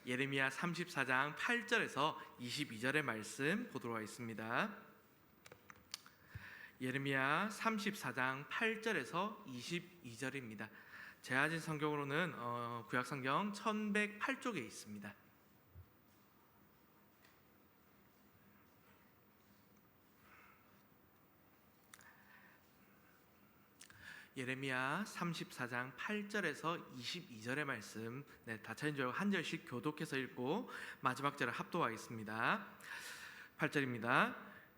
예레미야 34장 8절에서 22절의 말씀 보도록 하겠습니다. 예레미야 34장 8절에서 22절입니다. 제가 가진 성경으로는 구약성경 1108쪽에 있습니다. 예레미야 34장 8절에서 22절의 말씀, 다 차인 줄 알고 한 절씩 교독해서 읽고 마지막 절을 합독하겠습니다. 8절입니다.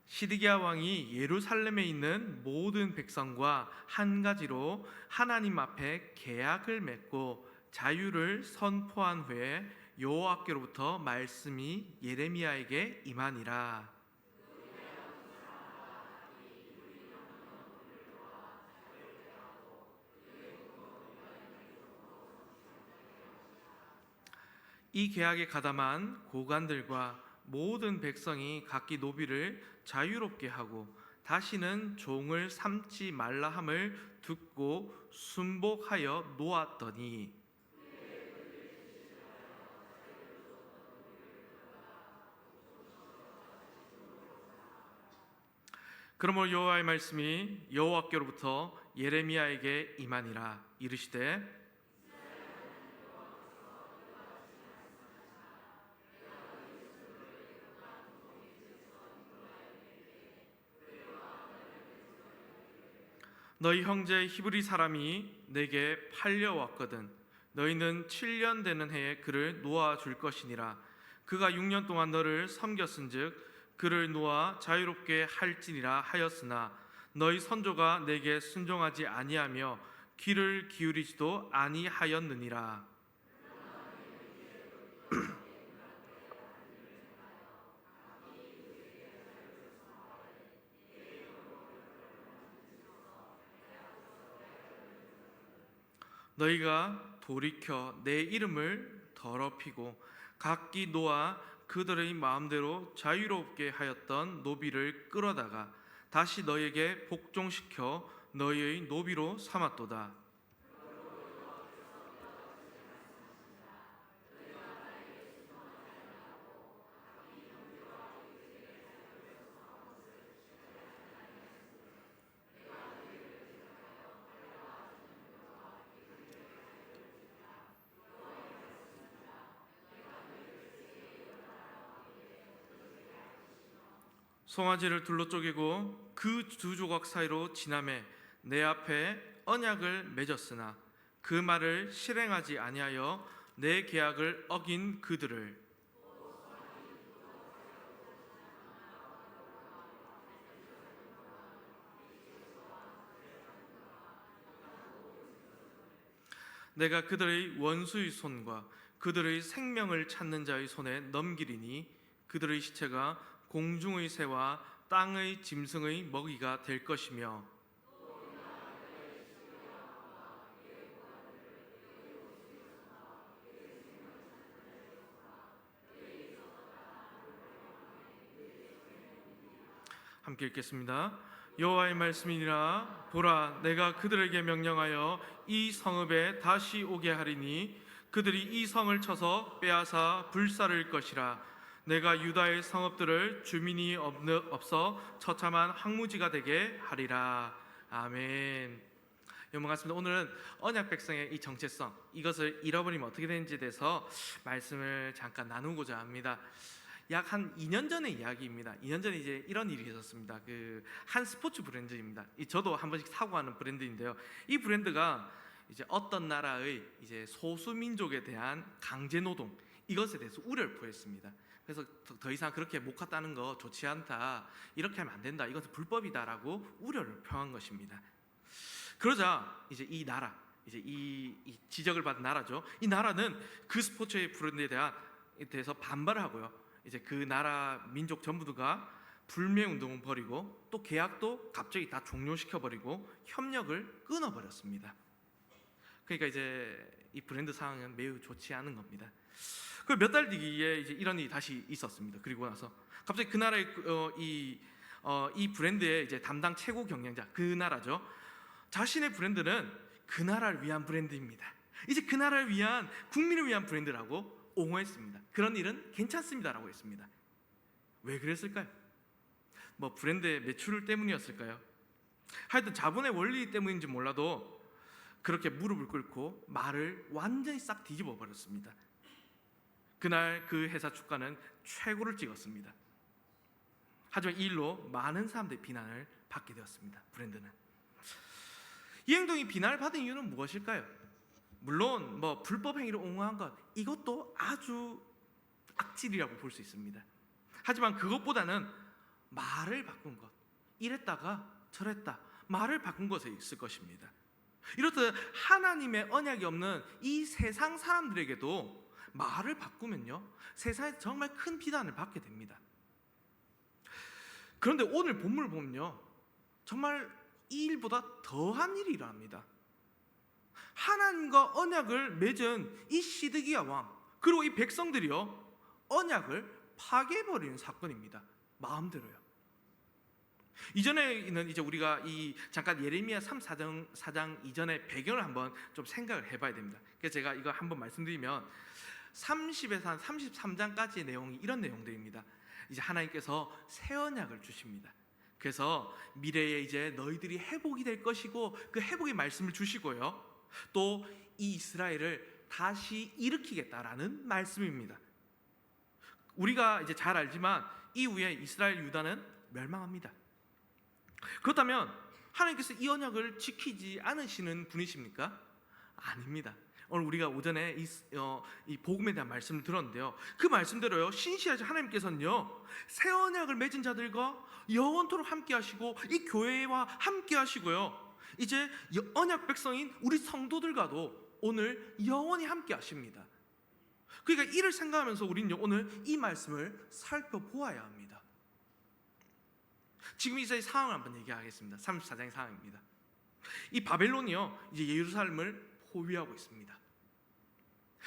시드기야 왕이 예루살렘에 있는 모든 백성과 한 가지로 하나님 앞에 계약을 맺고 자유를 선포한 후에 여호와께로부터 말씀이 예레미야에게 임하니라. 이 계약에 가담한 고관들과 모든 백성이 각기 노비를 자유롭게 하고 다시는 종을 삼지 말라 함을 듣고 순복하여 놓았더니, 그러므로 여호와의 말씀이 여호와께로부터 예레미야에게 임하니라. 이르시되 너희 형제 히브리 사람이 내게 팔려왔거든. 너희는 7년 되는 해에 그를 놓아줄 것이니라. 그가 6년 동안 너를 섬겼은즉 그를 놓아 자유롭게 할지니라 하였으나 너희 선조가 내게 순종하지 아니하며 귀를 기울이지도 아니하였느니라. 너희가 돌이켜 내 이름을 더럽히고 각기 놓아 그들의 마음대로 자유롭게 하였던 노비를 끌어다가 다시 너희에게 복종시켜 너희의 노비로 삼았도다. 송아지를 둘러 쪼개고 그 두 조각 사이로 지나매 내 앞에 언약을 맺었으나 그 말을 실행하지 아니하여 내 계약을 어긴 그들을, 내가 그들의 원수의 손과 그들의 생명을 찾는 자의 손에 넘기리니 그들의 시체가 공중의 새와 땅의 짐승의 먹이가 될 것이며, 함께 읽겠습니다. 여호와의 말씀이니라. 보라, 내가 그들에게 명령하여 이 성읍에 다시 오게 하리니 그들이 이 성을 쳐서 빼앗아 불살을 것이라. 내가 유다의 성읍들을 주민이 없어 처참한 황무지가 되게 하리라. 아멘. 같습니다. 오늘은 언약 백성의 이 정체성, 이것을 잃어버리면 어떻게 되는지에 대해서 말씀을 잠깐 나누고자 합니다. 약 한 2년 전의 이야기입니다. 2년 전에 이제 이런 일이 있었습니다. 한 스포츠 브랜드입니다. 저도 한 번씩 사고 하는 브랜드인데요. 이 브랜드가 이제 어떤 나라의 이제 소수 민족에 대한 강제 노동, 이것에 대해서 우려를 표했습니다. 그래서 더 이상 그렇게 목화 따는 거 좋지 않다, 이렇게 하면 안 된다, 이것은 불법이다라고 우려를 표한 것입니다. 그러자 이제 이 나라, 이제 이 지적을 받은 나라죠. 이 나라는 그 스포츠의 브랜드에 대해서 반발을 하고요. 이제 그 나라 민족 전부가 불매 운동을 벌이고 또 계약도 갑자기 다 종료시켜 버리고 협력을 끊어 버렸습니다. 그러니까 이제 이 브랜드 상황은 매우 좋지 않은 겁니다. 그 몇 달 뒤에 이제 이런 일이 다시 있었습니다. 그리고 나서 갑자기 그 나라의 이 브랜드의 이제 담당 최고 경영자, 그 나라죠, 자신의 브랜드는 그 나라를 위한 브랜드입니다. 이제 그 나라를 위한, 국민을 위한 브랜드라고 옹호했습니다. 그런 일은 괜찮습니다라고 했습니다. 왜 그랬을까요? 뭐 브랜드의 매출 때문이었을까요? 하여튼 자본의 원리 때문인지 몰라도 그렇게 무릎을 꿇고 말을 완전히 싹 뒤집어 버렸습니다. 그날 그 회사 주가는 최고를 찍었습니다. 하지만 이 일로 많은 사람들의 비난을 받게 되었습니다. 브랜드는. 이 행동이 비난을 받은 이유는 무엇일까요? 물론 뭐 불법 행위를 옹호한 것, 이것도 아주 악질이라고 볼 수 있습니다. 하지만 그것보다는 말을 바꾼 것, 이랬다가 저랬다 말을 바꾼 것에 있을 것입니다. 이렇듯 하나님의 언약이 없는 이 세상 사람들에게도 말을 바꾸면요, 세상에 정말 큰 비난을 받게 됩니다. 그런데 오늘 본문을 보면요, 정말 이 일보다 더한 일이 일어납니다. 하나님과 언약을 맺은 이 시드기야 왕, 그리고 이 백성들이요, 언약을 파괴해버리는 사건입니다. 마음대로요. 이전에는 이제 우리가 이 잠깐 예레미야 4장 이전의 배경을 한번 좀 생각을 해봐야 됩니다. 그래서 제가 이거 한번 말씀드리면 30에서 한 33장까지의 내용이 이런 내용들입니다. 이제 하나님께서 새 언약을 주십니다. 그래서 미래에 이제 너희들이 회복이 될 것이고 그 회복의 말씀을 주시고요, 또 이 이스라엘을 다시 일으키겠다라는 말씀입니다. 우리가 이제 잘 알지만 이후에 이스라엘 유다는 멸망합니다. 그렇다면 하나님께서 이 언약을 지키지 않으시는 분이십니까? 아닙니다. 오늘 우리가 오전에 이 복음에 대한 말씀을 들었는데요, 그 말씀대로요, 신실하신 하나님께서는요, 새 언약을 맺은 자들과 영원토록 함께 하시고 이 교회와 함께 하시고요, 이제 언약 백성인 우리 성도들과도 오늘 영원히 함께 하십니다. 그러니까 이를 생각하면서 우리는 오늘 이 말씀을 살펴보아야 합니다. 지금 이제 상황을 한번 얘기하겠습니다. 34장의 상황입니다. 이 바벨론이요, 이제 예루살렘을 포위하고 있습니다.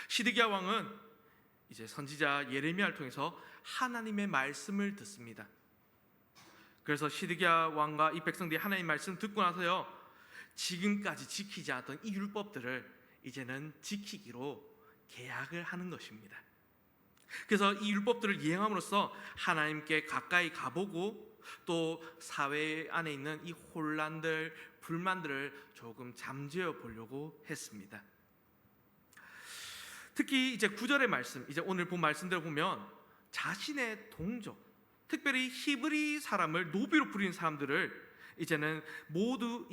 시드기야 왕은 이제 선지자 예레미야를 통해서 하나님의 말씀을 듣습니다. 그래서 시드기야 왕과 이 백성들이 하나님의 말씀 듣고 나서요, 지금까지 지키지 않았던 이 율법들을 이제는 지키기로 계약을 하는 것입니다. 그래서 이 율법들을 이행함으로써 하나님께 가까이 가보고 또 사회 안에 있는 이 혼란들, 불만들을 조금 잠재워 보려고 했습니다. 특히 이제 9절의 말씀, 이제 오늘 본 말씀대로 보면 자신의 동족, 특별히 히브리 사람을 노비로 부리는 사람들을 이제는 모두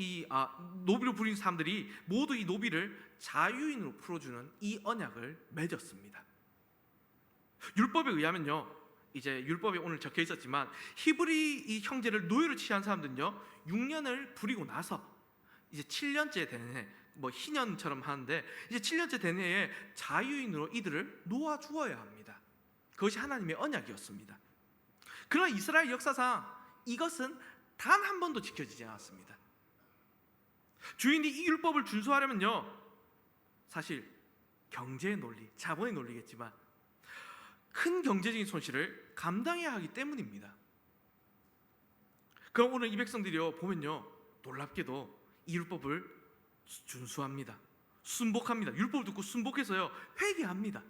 노비로 부리는 사람들이 모두 이 노비를 자유인으로 풀어주는 이 언약을 맺었습니다. 율법에 의하면요, 이제 율법에 오늘 적혀 있었지만 히브리 이 형제를 노예로 취한 사람들은요, 6년을 부리고 나서 이제 7년째 되는 해, 뭐 희년처럼 하는데 이제 7년째 되는 해에 자유인으로 이들을 놓아 주어야 합니다. 그것이 하나님의 언약이었습니다. 그러나 이스라엘 역사상 이것은 단 한 번도 지켜지지 않았습니다. 주인이 이 율법을 준수하려면요, 사실 경제의 논리, 자본의 논리겠지만 큰 경제적인 손실을 감당해야 하기 때문입니다. 그럼 오늘 이 백성들이요, 보면요, 놀랍게도 이 율법을 준수합니다. 순복합니다. 율법을 듣고 순복해서요, 회개합니다.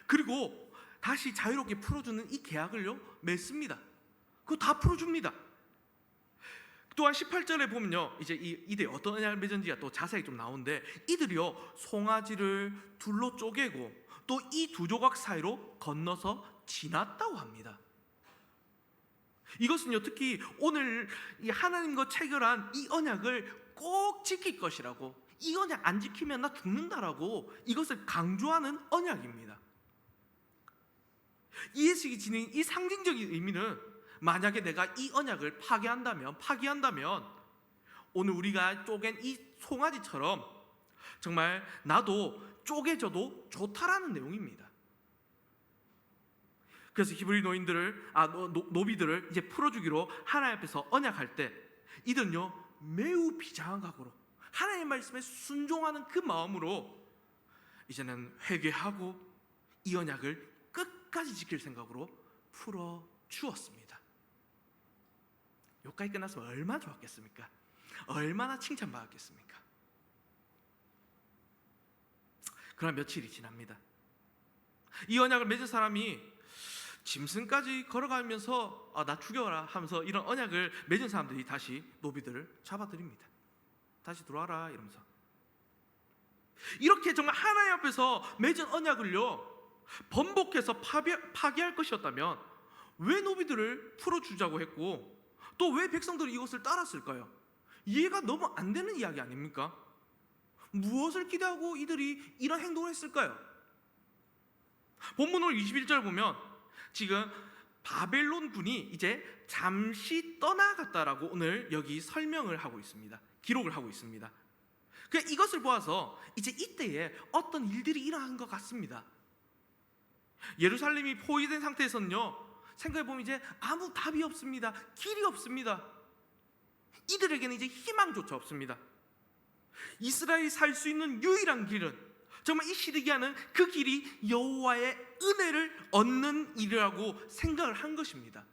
그리고 다시 자유롭게 풀어주는 이 계약을요, 맺습니다. 그거 다 풀어줍니다. 또한 18절에 보면요, 이제 이들이 어떤 언약을 맺은지가 또 자세히 좀 나오는데, 이들이요, 송아지를 둘로 쪼개고 또 이 두 조각 사이로 건너서 지났다고 합니다. 이것은요, 특히 오늘 이 하나님과 체결한 이 언약을 꼭 지킬 것이라고, 이 언약 안 지키면 나 죽는다라고 이것을 강조하는 언약입니다. 이 예식이 지닌 이 상징적인 의미는, 만약에 내가 이 언약을 파기한다면 오늘 우리가 쪼갠 이 송아지처럼 정말 나도 쪼개져도 좋다라는 내용입니다. 그래서 히브리 노비들을 이제 풀어주기로 하나님 앞에서 언약할 때 이들은요, 매우 비장한 각오로 하나님의 말씀에 순종하는 그 마음으로 이제는 회개하고 이 언약을 끝까지 지킬 생각으로 풀어주었습니다. 여기까지 끝났으면 얼마나 좋았겠습니까? 얼마나 칭찬받았겠습니까? 그러나 며칠이 지납니다. 이 언약을 맺은 사람이 짐승까지 걸어가면서 나 죽여라 하면서 이런 언약을 맺은 사람들이 다시 노비들을 잡아들입니다. 다시 들어와라 이러면서. 이렇게 정말 하나님 앞에서 맺은 언약을요 번복해서 파기할 것이었다면 왜 노비들을 풀어주자고 했고 또 왜 백성들이 이것을 따랐을까요? 이해가 너무 안 되는 이야기 아닙니까? 무엇을 기대하고 이들이 이런 행동을 했을까요? 본문 오늘 21절 보면 지금 바벨론 군이 이제 잠시 떠나갔다라고 오늘 여기 설명을 하고 있습니다. 기록을 하고 있습니다. 이것을 보아서 이제 이때에 어떤 일들이 일어난 것 같습니다. 예루살렘이 포위된 상태에서는요 생각해보면 이제 아무 답이 없습니다. 길이 없습니다. 이들에게는 이제 희망조차 없습니다. 이스라엘이 살 수 있는 유일한 길은 정말 이 시드기야는 그 길이 여호와의 은혜를 얻는 일이라고 생각을 한 것입니다.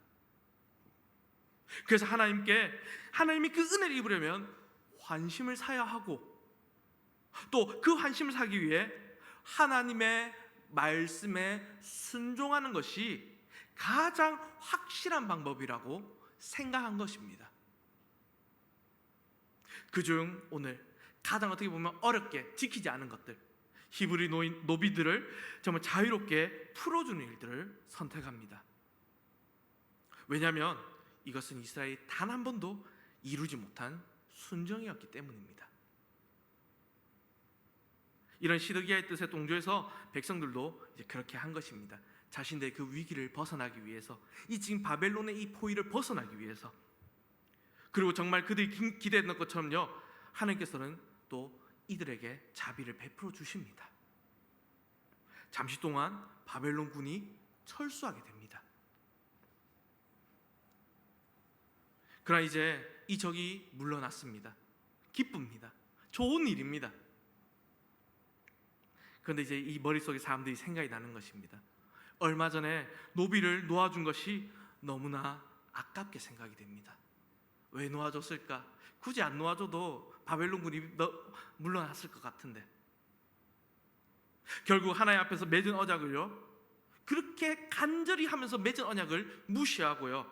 그래서 하나님이 그 은혜를 입으려면 환심을 사야 하고 또 그 환심을 사기 위해 하나님의 말씀에 순종하는 것이 가장 확실한 방법이라고 생각한 것입니다. 그중 오늘 가장 어떻게 보면 어렵게 지키지 않은 것들, 히브리 노비들을 정말 자유롭게 풀어주는 일들을 선택합니다. 왜냐하면 이것은 이스라엘이 단 한 번도 이루지 못한 순종이었기 때문입니다. 이런 시드기야의 뜻에 동조해서 백성들도 이제 그렇게 한 것입니다. 자신들의 그 위기를 벗어나기 위해서, 이 지금 바벨론의 이 포위를 벗어나기 위해서. 그리고 정말 그들이 기대했던 것처럼요 하나님께서는 또 이들에게 자비를 베풀어 주십니다. 잠시 동안 바벨론 군이 철수하게 됩니다. 그러나 이제 이 적이 물러났습니다. 기쁩니다. 좋은 일입니다. 그런데 이제 이 머릿속에 사람들이 생각이 나는 것입니다. 얼마 전에 노비를 놓아준 것이 너무나 아깝게 생각이 됩니다. 왜 놓아줬을까? 굳이 안 놓아줘도 바벨론 군이 물러났을 것 같은데. 결국 하나님 앞에서 맺은 언약을요 그렇게 간절히 하면서 맺은 언약을 무시하고요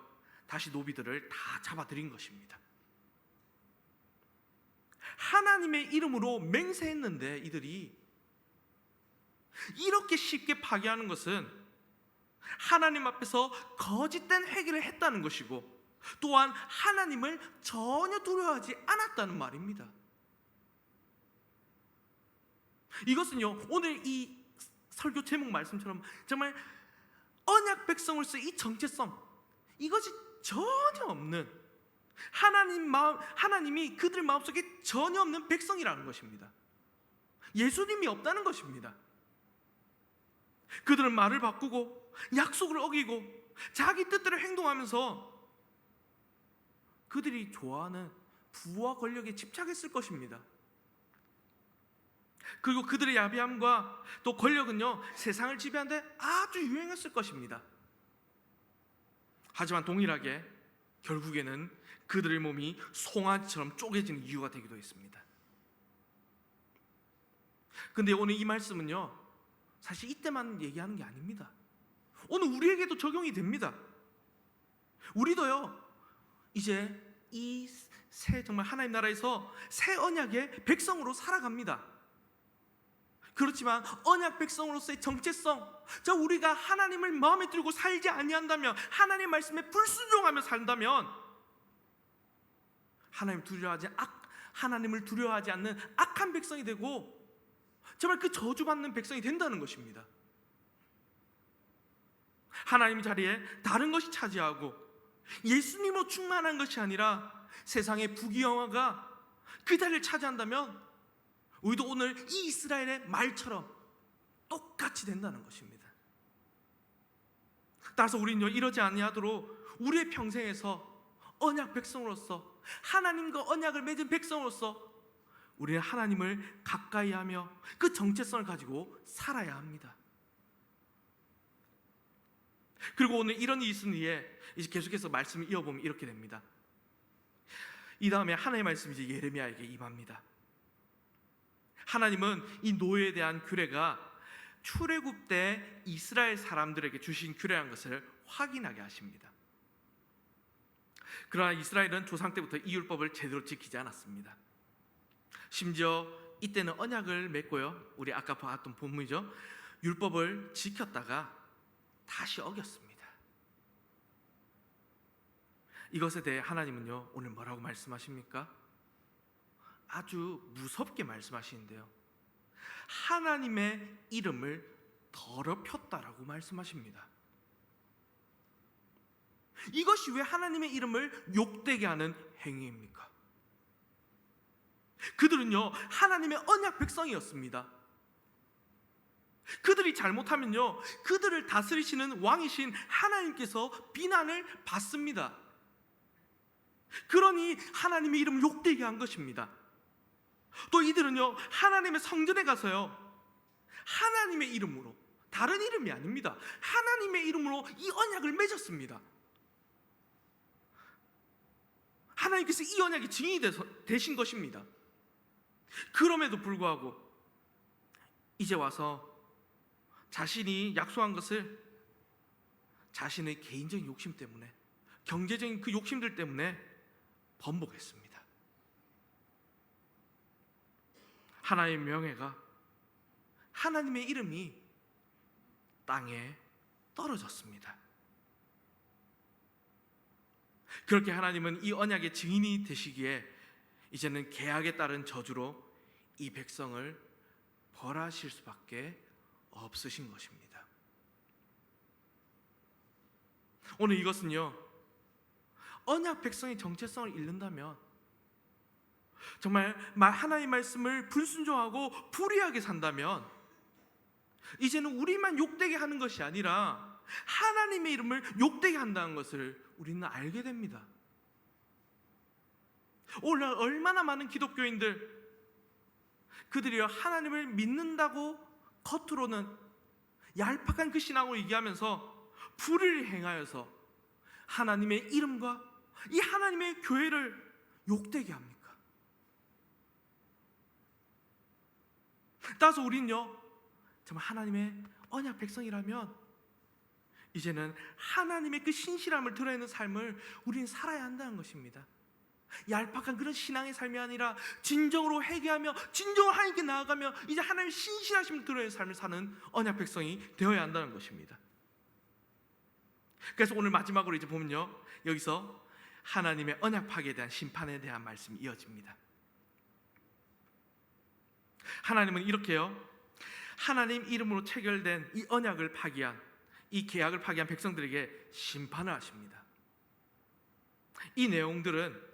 다시 노비들을 다 잡아들인 것입니다. 하나님의 이름으로 맹세했는데 이들이 이렇게 쉽게 파기하는 것은 하나님 앞에서 거짓된 회개를 했다는 것이고 또한 하나님을 전혀 두려워하지 않았다는 말입니다. 이것은요 오늘 이 설교 제목 말씀처럼 정말 언약 백성으로서 이 정체성, 이것이 전혀 없는 하나님이 그들 마음속에 전혀 없는 백성이라는 것입니다. 예수님이 없다는 것입니다. 그들은 말을 바꾸고 약속을 어기고 자기 뜻대로 행동하면서 그들이 좋아하는 부와 권력에 집착했을 것입니다. 그리고 그들의 야비함과 또 권력은요 세상을 지배하는데 아주 유행했을 것입니다. 하지만 동일하게 결국에는 그들의 몸이 송아지처럼 쪼개지는 이유가 되기도 했습니다. 근데 오늘 이 말씀은요 사실 이때만 얘기하는 게 아닙니다. 오늘 우리에게도 적용이 됩니다. 우리도요 이제 이 새 정말 하나님 나라에서 새 언약의 백성으로 살아갑니다. 그렇지만 언약 백성으로서의 정체성, 우리가 하나님을 마음에 들고 살지 아니한다면, 하나님 말씀에 불순종하며 산다면 하나님을 두려워하지 않는 악한 백성이 되고 정말 그 저주받는 백성이 된다는 것입니다. 하나님 자리에 다른 것이 차지하고 예수님으로 충만한 것이 아니라 세상의 부귀영화가 그 자리를 차지한다면 우리도 오늘 이 이스라엘의 말처럼 똑같이 된다는 것입니다. 따라서 우리는요 이러지 아니하도록 우리의 평생에서 언약 백성으로서, 하나님과 언약을 맺은 백성으로서 우리는 하나님을 가까이 하며 그 정체성을 가지고 살아야 합니다. 그리고 오늘 이런 일이 있은 뒤에 이제 계속해서 말씀을 이어보면 이렇게 됩니다. 이 다음에 하나님의 말씀이 이제 예레미야에게 임합니다. 하나님은 이 노예에 대한 규례가 출애굽 때 이스라엘 사람들에게 주신 규례라는 것을 확인하게 하십니다. 그러나 이스라엘은 조상 때부터 이 율법을 제대로 지키지 않았습니다. 심지어 이때는 언약을 맺고요, 우리 아까 봤던 본문이죠, 율법을 지켰다가 다시 어겼습니다. 이것에 대해 하나님은요, 오늘 뭐라고 말씀하십니까? 아주 무섭게 말씀하시는데요, 하나님의 이름을 더럽혔다라고 말씀하십니다. 이것이 왜 하나님의 이름을 욕되게 하는 행위입니까? 그들은요, 하나님의 언약 백성이었습니다. 그들이 잘못하면요, 그들을 다스리시는 왕이신 하나님께서 비난을 받습니다. 그러니 하나님의 이름을 욕되게 한 것입니다. 또 이들은요, 하나님의 성전에 가서요, 하나님의 이름으로, 다른 이름이 아닙니다, 하나님의 이름으로 이 언약을 맺었습니다. 하나님께서 이 언약이 증인이 되신 것입니다. 그럼에도 불구하고 이제 와서 자신이 약속한 것을 자신의 개인적인 욕심 때문에, 경제적인 그 욕심들 때문에 번복했습니다. 하나님의 명예가, 하나님의 이름이 땅에 떨어졌습니다. 그렇게 하나님은 이 언약의 증인이 되시기에 이제는 계약에 따른 저주로 이 백성을 벌하실 수밖에 없으신 것입니다. 오늘 이것은요, 언약 백성의 정체성을 잃는다면, 정말 하나님의 말씀을 불순종하고 불의하게 산다면, 이제는 우리만 욕되게 하는 것이 아니라 하나님의 이름을 욕되게 한다는 것을 우리는 알게 됩니다. 오늘 얼마나 많은 기독교인들, 그들이 하나님을 믿는다고 겉으로는 얄팍한 그 신앙으로 얘기하면서 불의를 행하여서 하나님의 이름과 이 하나님의 교회를 욕되게 합니까? 따라서 우리는요, 정말 하나님의 언약 백성이라면 이제는 하나님의 그 신실함을 드러내는 삶을 우리는 살아야 한다는 것입니다. 얄팍한 그런 신앙의 삶이 아니라 진정으로 회개하며 진정으로 하나님께 나아가며 이제 하나님의 신실하심을 드러내는 삶을 사는 언약 백성이 되어야 한다는 것입니다. 그래서 오늘 마지막으로 이제 보면요, 여기서 하나님의 언약 파기에 대한 심판에 대한 말씀이 이어집니다. 하나님은 이렇게요, 하나님 이름으로 체결된 이 언약을 파기한, 이 계약을 파기한 백성들에게 심판을 하십니다. 이 내용들은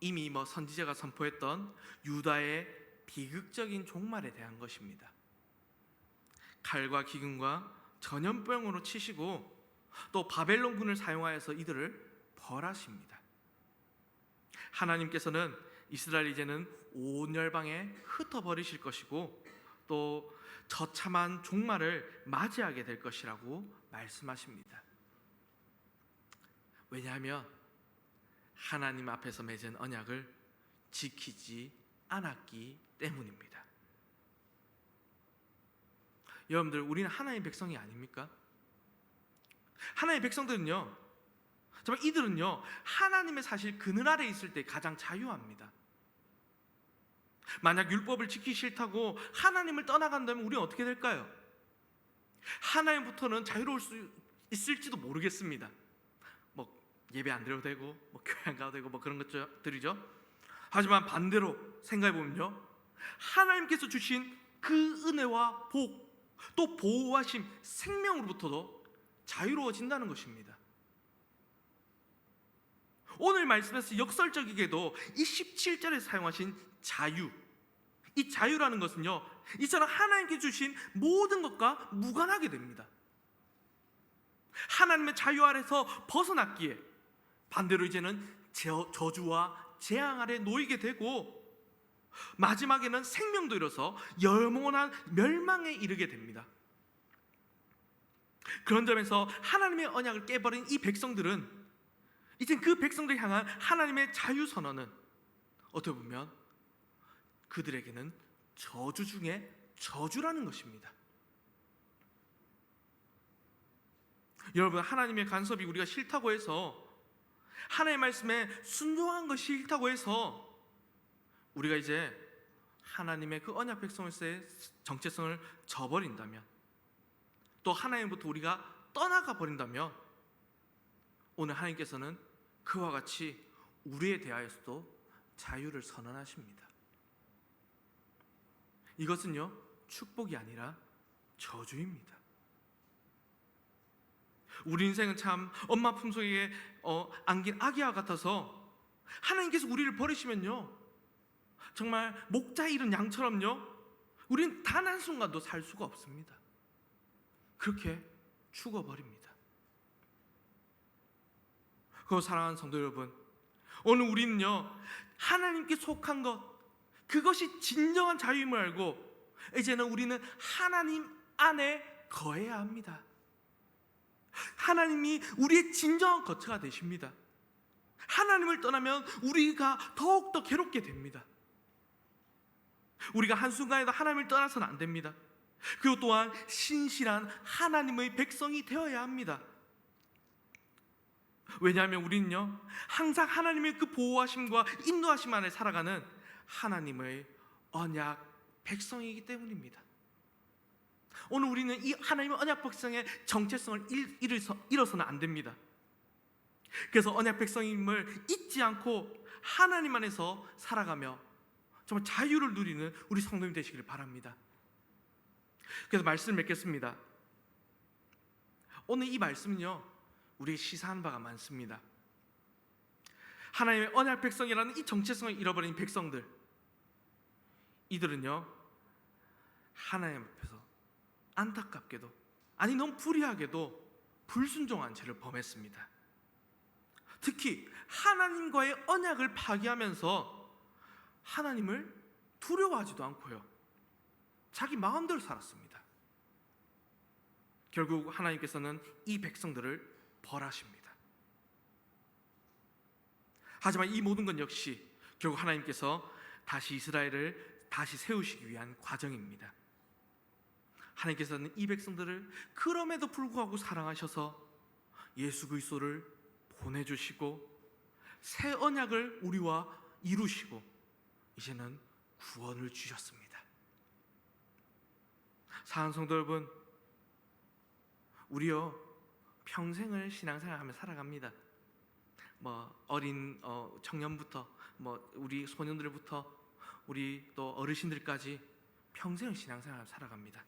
이미 선지자가 선포했던 유다의 비극적인 종말에 대한 것입니다. 칼과 기근과 전염병으로 치시고 또 바벨론군을 사용하여서 이들을 벌하십니다. 하나님께서는 이스라엘 이제는 온 열방에 흩어버리실 것이고 또 처참한 종말을 맞이하게 될 것이라고 말씀하십니다. 왜냐하면 하나님 앞에서 맺은 언약을 지키지 않았기 때문입니다. 여러분들, 우리는 하나님의 백성이 아닙니까? 하나님의 백성들은요, 정말 이들은요, 하나님의 사실 그늘 아래 있을 때 가장 자유합니다. 만약 율법을 지키기 싫다고 하나님을 떠나간다면 우리는 어떻게 될까요? 하나님부터는 자유로울 수 있을지도 모르겠습니다. 예배 안 드려도 되고 교회 안 가도 되고 그런 것들이죠. 하지만 반대로 생각해보면요, 하나님께서 주신 그 은혜와 복, 또 보호하심, 생명으로부터도 자유로워진다는 것입니다. 오늘 말씀에서 역설적이게도 이 17절에 사용하신 자유, 이 자유라는 것은요, 이처럼 하나님께 주신 모든 것과 무관하게 됩니다. 하나님의 자유 아래서 벗어났기에 반대로 이제는 저주와 재앙 아래 놓이게 되고 마지막에는 생명도 잃어서 영원한 멸망에 이르게 됩니다. 그런 점에서 하나님의 언약을 깨버린 이 백성들은 이제 그 백성들 향한 하나님의 자유 선언은 어떻게 보면 그들에게는 저주 중에 저주라는 것입니다. 여러분, 하나님의 간섭이 우리가 싫다고 해서, 하나님의 말씀에 순종한 것이 싫다고 해서 우리가 이제 하나님의 그 언약 백성으로서의 정체성을 저버린다면, 또 하나님부터 우리가 떠나가 버린다면, 오늘 하나님께서는 그와 같이 우리에 대하여서도 자유를 선언하십니다. 이것은요, 축복이 아니라 저주입니다. 우리 인생은 참 엄마 품속에 안긴 아기와 같아서, 하나님께서 우리를 버리시면요, 정말 목자 잃은 양처럼요, 우리는 단 한순간도 살 수가 없습니다. 그렇게 죽어버립니다. 그 사랑하는 성도 여러분, 오늘 우리는요, 하나님께 속한 것, 그것이 진정한 자유임을 알고 이제는 우리는 하나님 안에 거해야 합니다. 하나님이 우리의 진정한 거처가 되십니다. 하나님을 떠나면 우리가 더욱더 괴롭게 됩니다. 우리가 한순간에도 하나님을 떠나서는 안 됩니다. 그리고 또한 신실한 하나님의 백성이 되어야 합니다. 왜냐하면 우리는요, 항상 하나님의 그 보호하심과 인도하심 안에 살아가는 하나님의 언약 백성이기 때문입니다. 오늘 우리는 이 하나님의 언약 백성의 정체성을 잃어서는 안 됩니다. 그래서 언약 백성임을 잊지 않고 하나님 안에서 살아가며 정말 자유를 누리는 우리 성도님 되시기를 바랍니다. 그래서 말씀을 맺겠습니다. 오늘 이 말씀은요, 우리의 시사하는 바가 많습니다. 하나님의 언약 백성이라는 이 정체성을 잃어버린 백성들, 이들은요, 하나님 앞에서 안타깝게도, 아니 너무 불의하게도 불순종한 죄를 범했습니다. 특히 하나님과의 언약을 파기하면서 하나님을 두려워하지도 않고요, 자기 마음대로 살았습니다. 결국 하나님께서는 이 백성들을 벌하십니다. 하지만 이 모든 건 역시 결국 하나님께서 다시 이스라엘을 다시 세우시기 위한 과정입니다. 하나님께서는 이 백성들을 그럼에도 불구하고 사랑하셔서 예수 그리스도를 보내주시고 새 언약을 우리와 이루시고 이제는 구원을 주셨습니다. 사랑하는 성도 여러분, 우리요 평생을 신앙생활하며 살아갑니다. 어린 청년부터 우리 소년들부터 우리 또 어르신들까지 평생을 신앙생활하며 살아갑니다.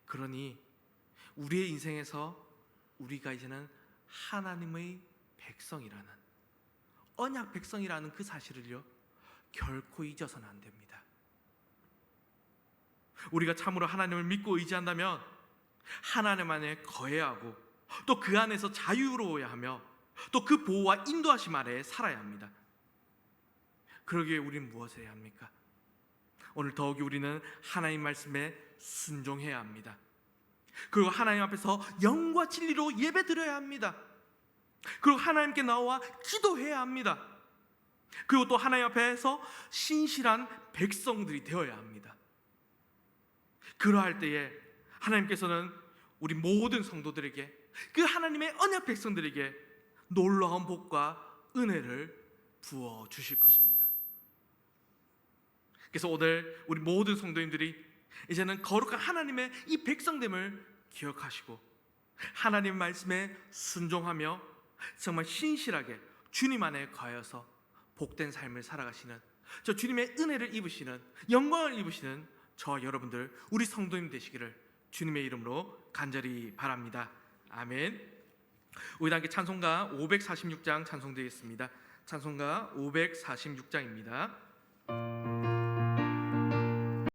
그러니 우리의 인생에서 우리가 이제는 하나님의 백성이라는, 언약 백성이라는 그 사실을요 결코 잊어서는 안 됩니다. 우리가 참으로 하나님을 믿고 의지한다면 하나님 안에 거해야 하고 또 그 안에서 자유로워야 하며 또 그 보호와 인도하심 아래에 살아야 합니다. 그러기에 우리는 무엇을 해야 합니까? 오늘 더욱이 우리는 하나님 말씀에 순종해야 합니다. 그리고 하나님 앞에서 영과 진리로 예배드려야 합니다. 그리고 하나님께 나와 기도해야 합니다. 그리고 또 하나님 앞에서 신실한 백성들이 되어야 합니다. 그러할 때에 하나님께서는 우리 모든 성도들에게, 그 하나님의 언약 백성들에게 놀라운 복과 은혜를 부어 주실 것입니다. 그래서 오늘 우리 모든 성도님들이 이제는 거룩한 하나님의 이 백성됨을 기억하시고 하나님 말씀에 순종하며 정말 신실하게 주님 안에 거하여서 복된 삶을 살아가시는, 저 주님의 은혜를 입으시는, 영광을 입으시는 저와 여러분들, 우리 성도님 되시기를 주님의 이름으로 간절히 바랍니다. 아멘. 우리 함께 찬송가 546장 찬송드리겠습니다. 찬송가 546장입니다.